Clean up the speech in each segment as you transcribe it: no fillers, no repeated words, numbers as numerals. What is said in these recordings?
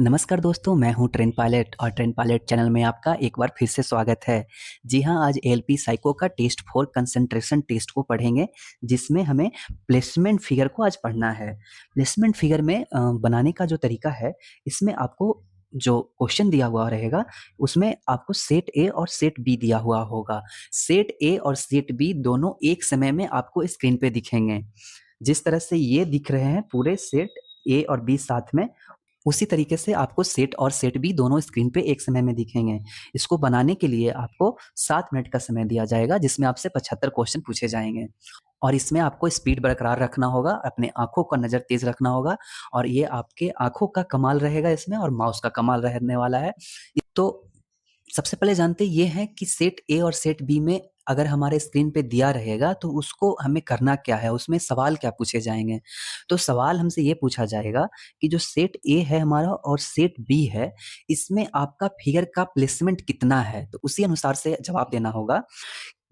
नमस्कार दोस्तों, मैं हूं ट्रेन पायलट और ट्रेन पायलट चैनल में आपका एक बार फिर से स्वागत है। जी हां, आज एएलपी साइको का टेस्ट 4 कंसंट्रेशन टेस्ट को पढ़ेंगे, जिसमें हमें प्लेसमेंट फिगर को आज पढ़ना है। प्लेसमेंट फिगर में बनाने का जो तरीका है, इसमें आपको जो क्वेश्चन दिया हुआ रहेगा, उसमें आपको सेट ए और सेट बी दिया हुआ होगा। सेट ए और सेट बी दोनों एक समय में आपको स्क्रीन पे दिखेंगे। जिस तरह से ये दिख रहे हैं पूरे सेट ए और बी साथ में, उसी तरीके से आपको सेट और सेट बी दोनों स्क्रीन पे एक समय में दिखेंगे। इसको बनाने के लिए आपको 7 मिनट का समय दिया जाएगा, जिसमें आपसे 75 क्वेश्चन पूछे जाएंगे और इसमें आपको स्पीड बरकरार रखना होगा, अपने आंखों का नज़र तेज रखना होगा और ये आपके आंखों का कमाल रहेगा इसमें और माउस का कमाल रहने वाला है। तो सबसे पहले जानते ये हैं कि सेट ए और सेट बी में अगर हमारे स्क्रीन पे दिया रहेगा तो उसको हमें करना क्या है, उसमें सवाल क्या पूछे जाएंगे। तो सवाल हमसे ये पूछा जाएगा कि जो सेट ए है हमारा और सेट बी है, इसमें आपका फिगर का प्लेसमेंट कितना है, तो उसी अनुसार से जवाब देना होगा।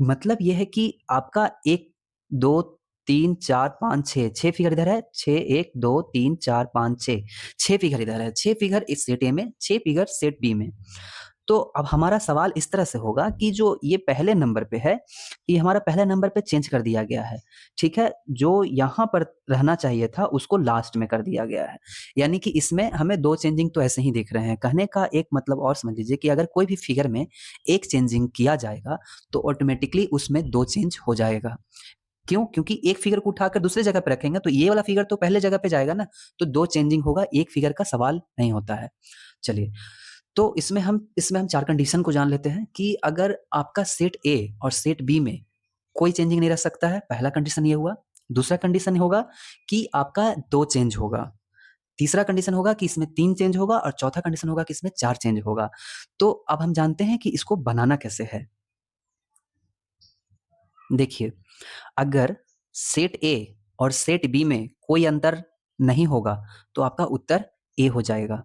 मतलब ये है कि आपका 1 2 3 4 5 6 6 फिगर इधर है, 6 1 2 3 4 5 6 6 फिगर इधर है, 6 फिगर इस सेट ए में, 6 फिगर सेट बी में। तो अब हमारा सवाल इस तरह से होगा कि जो ये पहले नंबर पे है, ये हमारा पहले नंबर पे चेंज कर दिया गया है, ठीक है? जो यहाँ पर रहना चाहिए था उसको लास्ट में कर दिया गया है। यानी कि इसमें हमें 2 चेंजिंग तो ऐसे ही दिख रहे हैं। कहने का एक मतलब और समझ लीजिए कि अगर कोई भी फिगर में 1 चेंजिंग किया जाएगा तो ऑटोमेटिकली उसमें 2 चेंज हो जाएगा। क्यों? क्योंकि एक फिगर को उठाकर दूसरे जगह पे रखेंगे तो ये वाला फिगर तो पहले जगह पे जाएगा ना, तो 2 चेंजिंग होगा, एक फिगर का सवाल नहीं होता है। चलिए, तो इसमें हम 4 कंडीशन को जान लेते हैं कि अगर आपका सेट ए और सेट बी में कोई चेंजिंग नहीं रह सकता है, पहला कंडीशन ये हुआ। दूसरा कंडीशन होगा कि आपका 2 चेंज होगा। तीसरा कंडीशन होगा कि इसमें 3 चेंज होगा और चौथा कंडीशन होगा कि इसमें 4 चेंज होगा। तो अब हम जानते हैं कि इसको बनाना कैसे है। देखिए, अगर सेट ए और सेट बी में कोई अंतर नहीं होगा, तो आपका उत्तर ए हो जाएगा।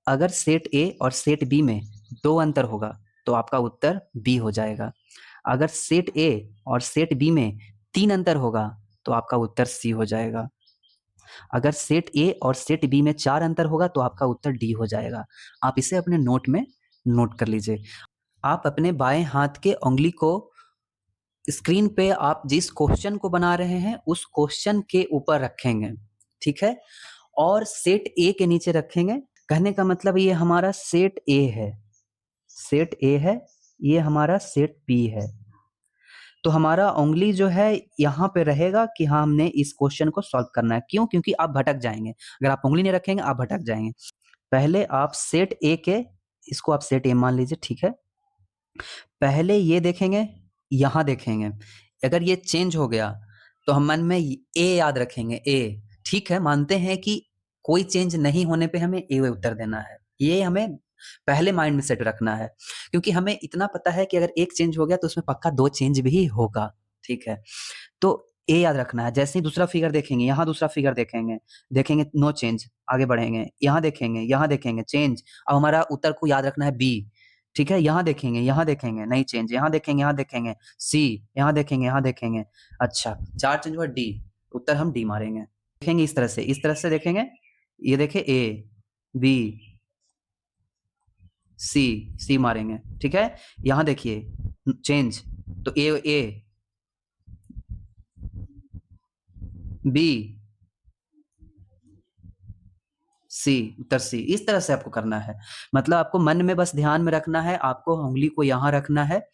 अगर सेट ए और सेट बी में 2 अंतर होगा, तो आपका उत्तर बी हो जाएगा। अगर सेट ए और सेट बी में 3 अंतर होगा, तो आपका उत्तर सी हो जाएगा। अगर सेट ए और सेट बी में 4 अंतर होगा, तो आपका उत्तर डी हो जाएगा। आप इसे अपने नोट में नोट कर लीजिए। आप अपने बाएं हाथ के उंगली को स्क्रीन पे आप जिस क्वेश्चन को बना रहे हैं, उस क्वेश्चन के ऊपर रखेंगे, ठीक है? और सेट ए के नीचे रखेंगे। कहने का मतलब ये हमारा सेट ए है, सेट ए है, ये हमारा सेट बी है। तो हमारा उंगली जो है यहाँ पे रहेगा कि हाँ, हमने इस क्वेश्चन को सॉल्व करना है। क्यों? क्योंकि आप भटक जाएंगे। अगर आप उंगली नहीं रखेंगे, आप भटक जाएंगे। पहले आप सेट ए के, इसको आप सेट ए मान लीजिए, ठीक है? पहले ये देखेंगे, यहाँ देखेंगे। अगर ये चेंज हो गया तो हम मन में ए याद रखेंगे, ए। ठीक है, मानते हैं कि कोई चेंज नहीं होने पे हमें ए उत्तर देना है। ये हमें पहले माइंड में सेट रखना है, क्योंकि हमें इतना पता है कि अगर एक चेंज हो गया तो उसमें पक्का 2 चेंज भी होगा, ठीक है? तो ए याद रखना है। जैसे ही दूसरा फिगर देखेंगे, यहाँ दूसरा फिगर देखेंगे, देखेंगे नो चेंज, आगे बढ़ेंगे, यहाँ देखेंगे चेंज। अब हमारा उत्तर को याद रखना है बी, ठीक है? यहाँ देखेंगे नहीं चेंज, यहाँ देखेंगे सी, यहाँ देखेंगे। अच्छा, 4 चेंज हुआ डी, उत्तर हम डी मारेंगे। देखेंगे इस तरह से देखेंगे। ये देखिए ए, बी, सी मारेंगे, ठीक है? यहाँ देखिए चेंज, तो ए, बी, सी, उत्तर सी। इस तरह से आपको करना है। मतलब आपको मन में बस ध्यान में रखना है, आपको उंगली को यहाँ रखना है।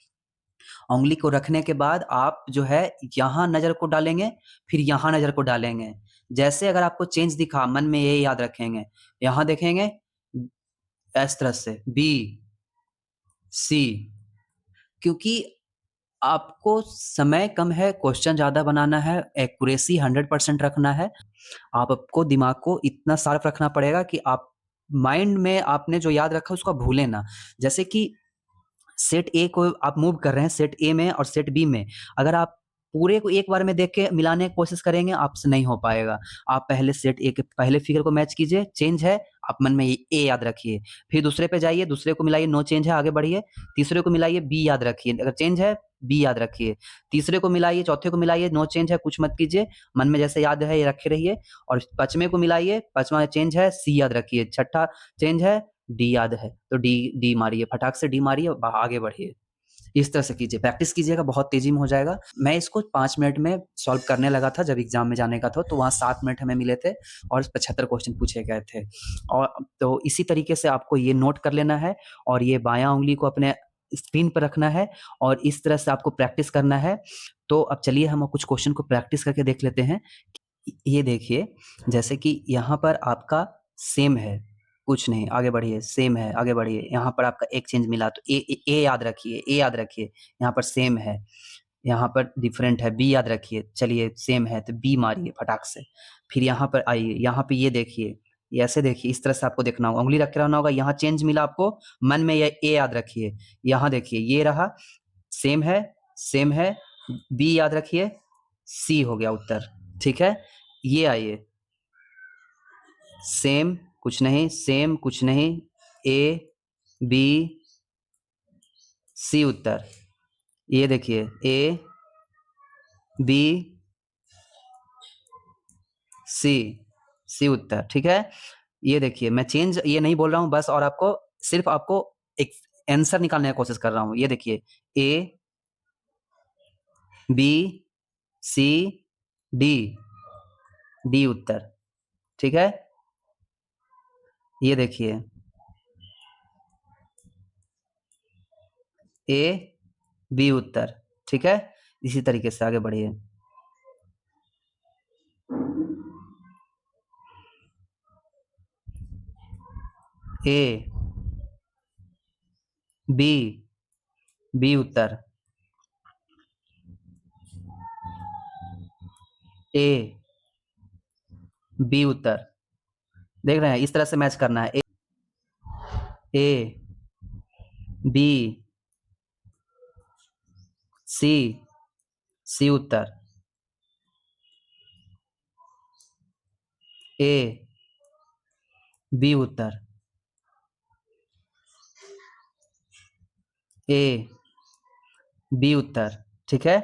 उंगली को रखने के बाद आप जो है यहाँ नजर को डालेंगे, फिर यहाँ नजर को डालेंगे। जैसे अगर आपको चेंज दिखा, मन में ये याद रखेंगे, यहाँ देखेंगे इस तरह से बी, सी। क्योंकि आपको समय कम है, क्वेश्चन ज़्यादा बनाना है, एक्यूरेसी 100% रखना है। आपको दिमाग को इतना शार्प रखना पड़ेगा कि आप माइंड में आपने जो याद रखा उसको भूलें ना। जैसे कि सेट ए को आप मूव कर रहे हैं सेट ए में और सेट बी में, अगर आप पूरे को एक बार में देख के मिलाने की कोशिश करेंगे, आपसे नहीं हो पाएगा। आप पहले सेट ए के पहले फिगर को मैच कीजिए, चेंज है, आप मन में ए याद रखिए। फिर दूसरे पे जाइए, दूसरे को मिलाइए, नो चेंज है, आगे बढ़िए। तीसरे को मिलाइए, बी याद रखिए, अगर चेंज है बी याद रखिए, तीसरे को मिलाइए, चौथे को मिलाइए, नो चेंज है, कुछ मत कीजिए, मन में जैसे याद है ये रखे रहिए, और पांचवें को मिलाइए, पांचवा चेंज है सी याद रखिए, छठा चेंज है डी याद है, तो डी डी मारिए, फटाक से डी मारिए, आगे बढ़िए। इस तरह से कीजिए, प्रैक्टिस कीजिएगा, बहुत तेजी में हो जाएगा। मैं इसको 5 मिनट में सॉल्व करने लगा था जब एग्जाम में जाने का था, तो वहाँ 7 मिनट हमें मिले थे और 75 क्वेश्चन पूछे गए थे। और तो इसी तरीके से आपको ये नोट कर लेना है और ये बायां उंगली को अपने स्क्रीन पर रखना है और इस तरह से आपको प्रैक्टिस करना है। तो अब चलिए हम कुछ क्वेश्चन को प्रैक्टिस करके देख लेते हैं। ये देखिए, जैसे कि यहाँ पर आपका सेम है, कुछ नहीं, आगे बढ़िए, सेम है, आगे बढ़िए, यहाँ पर आपका एक चेंज मिला तो ए याद रखिए, ए याद रखिए, यहाँ पर सेम है, यहाँ पर डिफरेंट है, बी याद रखिए, चलिए सेम है तो बी मारिए फटाक से। फिर यहाँ पर आइए, यहाँ पे ये देखिए, ये ऐसे देखिए, इस तरह से आपको देखना होगा, उंगली रख के रहना होगा, यहाँ चेंज मिला आपको, मन में ये ए याद रखिए, यहाँ देखिए ये रहा, सेम है, बी याद रखिए, सी हो गया उत्तर, ठीक है। ये आइए, सेम कुछ नहीं, सेम कुछ नहीं, ए बी सी उत्तर। ये देखिए ए बी सी, सी उत्तर, ठीक है। ये देखिए, मैं चेंज ये नहीं बोल रहा हूं बस, और आपको सिर्फ आपको एक आंसर निकालने की कोशिश कर रहा हूं। ये देखिए A B C D, D उत्तर, ठीक है। ये देखिए ए बी उत्तर, ठीक है। इसी तरीके से आगे बढ़िए। ए बी, बी उत्तर, ए बी उत्तर, देख रहे हैं, इस तरह से मैच करना है, ए बी सी, सी उत्तर, ए बी उत्तर, ए बी उत्तर, ठीक है।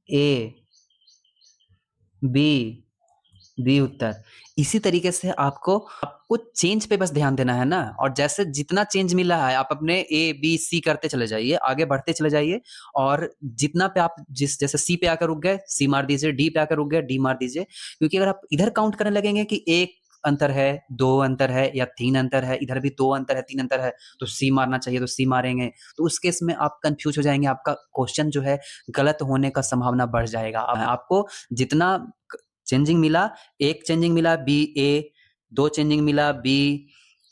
ए बी, बी उत्तर। इसी तरीके से आपको चेंज पे बस ध्यान देना है ना, और जैसे जितना चेंज मिला है आप अपने ए बी सी करते चले जाइए, आगे बढ़ते चले जाइए, और जितना पे आप जैसे सी पे आकर रुक गए, सी मार दीजिए, डी पे आकर रुक गए, डी मार दीजिए, क्योंकि अगर आप इधर काउंट करने लगेंगे कि एक अंतर है, दो अंतर है या तीन अंतर है, इधर भी दो अंतर है, तीन अंतर है, तो सी मारना चाहिए तो सी मारेंगे, तो उस केस में आप कंफ्यूज हो जाएंगे, आपका क्वेश्चन जो है गलत होने का संभावना बढ़ जाएगा। आपको जितना चेंजिंग मिला, एक चेंजिंग मिला बी ए, दो चेंजिंग मिला बी,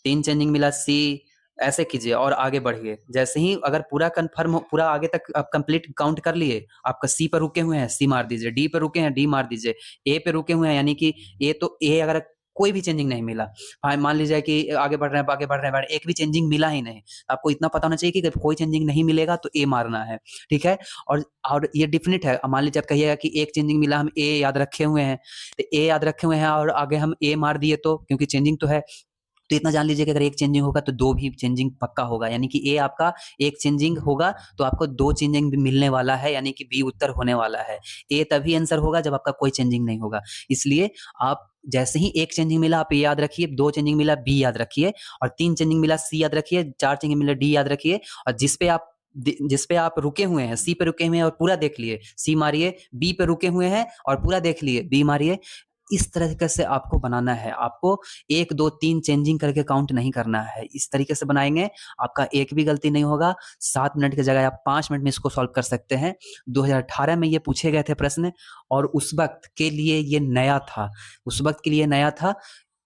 तीन चेंजिंग मिला सी, ऐसे कीजिए और आगे बढ़िए। जैसे ही अगर पूरा कंफर्म हो, पूरा आगे तक आप कंप्लीट काउंट कर लिए, आपका सी पर रुके हुए हैं सी मार दीजिए, डी पर रुके हैं डी मार दीजिए, ए पे रुके हुए हैं यानी कि ए, तो ए अगर कोई भी चेंजिंग नहीं मिला, मान लीजिए कि आगे बढ़ रहे हैं, आगे बढ़ रहे हैं, एक भी चेंजिंग मिला ही नहीं, आपको इतना पता होना चाहिए कि कोई चेंजिंग नहीं मिलेगा तो ए मारना है, ठीक है। और ये डिफिनिट है, मान लीजिए आप कहिएगा कि एक चेंजिंग मिला, हम ए याद रखे हुए हैं, तो ए याद रखे हुए हैं और आगे हम ए मार दिए, तो क्योंकि चेंजिंग तो है, तो इतना जान लीजिए कि अगर एक चेंजिंग होगा तो दो भी चेंजिंग पक्का होगा, यानी कि ए आपका एक चेंजिंग होगा तो आपको दो चेंजिंग भी मिलने वाला है, यानी कि बी उत्तर होने वाला है। ए तभी आंसर होगा जब आपका कोई चेंजिंग नहीं होगा, इसलिए आप जैसे ही एक चेंजिंग मिला आप ए याद रखिए, दो चेंजिंग मिला बी याद रखिए, और तीन चेंजिंग मिला सी याद रखिए, चार चेंजिंग मिला डी याद रखिए, और जिस पे आप रुके हुए हैं, सी पे रुके हुए हैं और पूरा देख लिए, सी मारिए, बी पे रुके हुए हैं और पूरा देख लिए, बी मारिए। इस तरीके से आपको बनाना है, आपको एक दो तीन चेंजिंग करके काउंट नहीं करना है, इस तरीके से बनाएंगे आपका एक भी गलती नहीं होगा। 7 मिनट की जगह आप 5 मिनट में इसको सॉल्व कर सकते हैं। 2018 में ये पूछे गए थे प्रश्न, और उस वक्त के लिए ये नया था, उस वक्त के लिए नया था,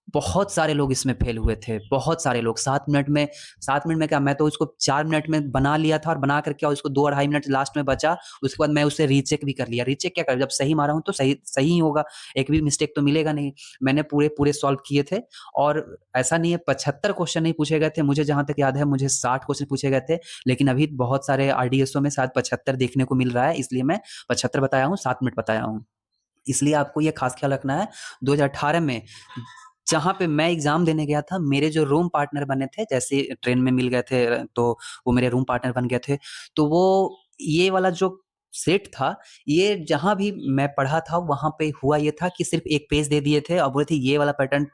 बहुत सारे लोग इसमें फेल हुए थे, बहुत सारे लोग। 7 मिनट में क्या, मैं तो उसको 4 मिनट में बना लिया था, और बना करके और उसको 2-2.5 मिनट लास्ट में बचा, उसके बाद मैं उसे रीचेक भी कर लिया। रीचेक क्या कर, जब सही मारा हूं तो सही सही ही होगा, एक भी मिस्टेक तो मिलेगा नहीं। मैंने पूरे पूरे सॉल्व किए थे, और ऐसा नहीं है 75 क्वेश्चन नहीं पूछे गए थे, मुझे जहां तक याद है मुझे 60 क्वेश्चन पूछे गए थे, लेकिन अभी बहुत सारे RDSO में शायद 75 देखने को मिल रहा है, इसलिए मैं 75 बताया हूँ, 7 मिनट बताया हूँ। इसलिए आपको ये खास ख्याल रखना है, 2018 में जहाँ पे मैं एग्ज़ाम देने गया था, मेरे जो रूम पार्टनर बने थे, जैसे ट्रेन में मिल गए थे, तो वो मेरे रूम पार्टनर बन गए थे। तो वो ये वाला जो सेट था, ये जहाँ भी मैं पढ़ा था, वहाँ पे हुआ ये था कि सिर्फ़ एक पेज दे दिए थे और बोले थे, "ये वाला पैटर्न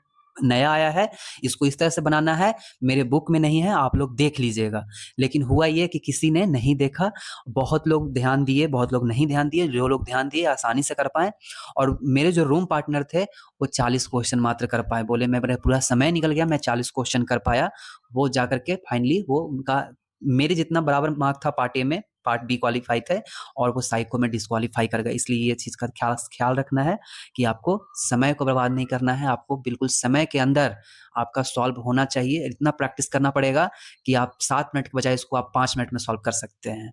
नया आया है, इसको इस तरह से बनाना है, मेरे बुक में नहीं है, आप लोग देख लीजिएगा।" लेकिन हुआ ये कि किसी ने नहीं देखा, बहुत लोग ध्यान दिए, बहुत लोग नहीं ध्यान दिए। जो लोग ध्यान दिए, आसानी से कर पाएँ और मेरे जो रूम पार्टनर थे, वो 40 क्वेश्चन मात्र कर पाए। बोले मैं मेरा पूरा समय निकल गया, मैं 40 क्वेश्चन कर पाया। वो जाकर के फाइनली वो उनका मेरे जितना बराबर मार्क था पार्ट ए में, पार्ट बी क्वालीफाई थे और वो साइको में डिस्क्वालीफाई कर गए। इसलिए ये चीज़ का ख़्याल रखना है कि आपको समय को बर्बाद नहीं करना है। आपको बिल्कुल समय के अंदर आपका सॉल्व होना चाहिए। इतना प्रैक्टिस करना पड़ेगा कि आप 7 मिनट के बजाय इसको आप 5 मिनट में सॉल्व कर सकते हैं।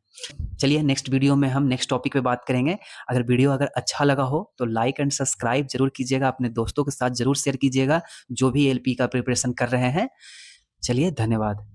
चलिए नेक्स्ट वीडियो में हम नेक्स्ट टॉपिक पे बात करेंगे। अगर वीडियो अगर अच्छा लगा हो तो लाइक एंड सब्सक्राइब ज़रूर कीजिएगा, अपने दोस्तों के साथ ज़रूर शेयर कीजिएगा, जो भी एलपी का प्रिपरेशन कर रहे हैं। चलिए धन्यवाद।